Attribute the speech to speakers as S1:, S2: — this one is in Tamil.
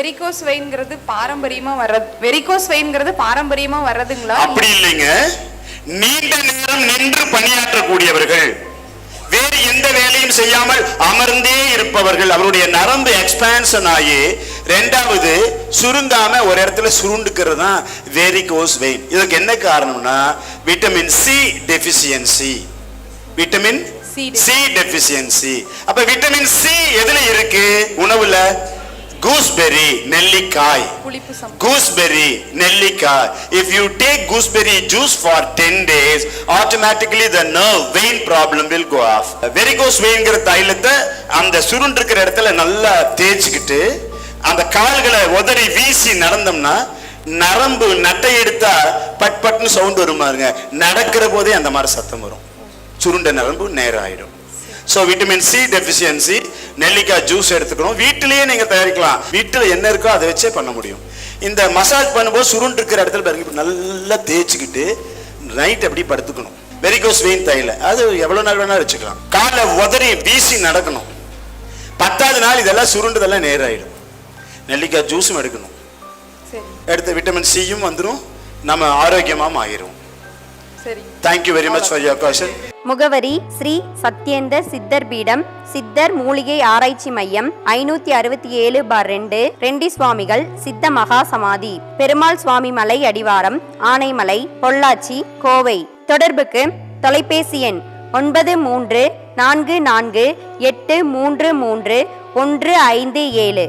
S1: வெரிகோஸ் வெயின்ங்கிறது பாரம்பரியமா வர்றதுங்களா?
S2: அப்படி இல்லைங்க. நீண்ட நேரம் நின்று பணியாற்றக்கூடியவர்கள், வேறு எந்த வேலையும் செய்யாமல் அமர்ந்தே இருப்பவர்கள், அவருடைய நரம்பு எக்ஸ்பான்ஷன் ஆகி ரெண்டாவது சுருங்காம ஒரு இடத்துல சுருண்டுக்கிறது தான் வெரிகோஸ் வெயின். இதுக்கு என்ன காரணம்னா vitamin C deficiency. Vitamin C deficiency. அப்ப விட்டமின் சி எதுல இருக்கு? உணவுல. gooseberry, நெல்லிக்காய். gooseberry, நெல்லிக்காய். If you take gooseberry juice for 10 days, automatically the nerve vein problem will go off. Varicose vein தைலத்தை அந்த சுருண்டு இருக்கிற இடத்துல நல்லா தேய்ச்சிக்கிட்டு அந்த கால்களை உதறி வீசி நடந்தோம்னா நரம்பு நட்டை எடுத்தா பட் பட்னு சவுண்ட் வருமாருங்க. நடக்கிற போதே அந்த மாதிரி சத்தம் வரும். சுருண்ட நரம்பு நேரம் ஆயிடும். சோ விட்டமின் சி டெஃபிஷியன்சி, நெல்லிக்காய் ஜூஸ் எடுத்துக்கணும். வீட்டிலேயே நீங்க தயாரிக்கலாம். வீட்டில் என்ன இருக்கோ அதை வச்சே பண்ண முடியும். இந்த மசாஜ் பண்ணும்போது சுருண்டு இருக்கிற இடத்துல பாருங்க நல்லா தேய்ச்சிக்கிட்டு நைட் அப்படி படுத்துக்கணும். வெரிகோஸ் வெயின் தைல அது எவ்வளவு நாள் வேணா வச்சுக்கலாம். காலை உதறி வீசி நடக்கணும். 10வது நாள் இதெல்லாம் சுருண்டுதெல்லாம் நேரம் ஆயிடும். நெல்லிக்காய் ஜூஸும் எடுக்கணும். எடுத்து விட்டமின் சியும் வந்துடும். நம்ம ஆரோக்கியமாக ஆகிரும். Thank you very much for your question.
S3: முகவரி ஸ்ரீ சத்யேந்தர் சித்தர் பீடம், சித்தர் மூலிகை ஆராய்ச்சி மையம், 567/2, ரெண்டி சுவாமிகள் சித்த மகா சமாதி, பெருமாள் சுவாமி மலை அடிவாரம், ஆனைமலை, பொள்ளாச்சி, கோவை. தொடர்புக்கு தொலைபேசி எண் 9344833157.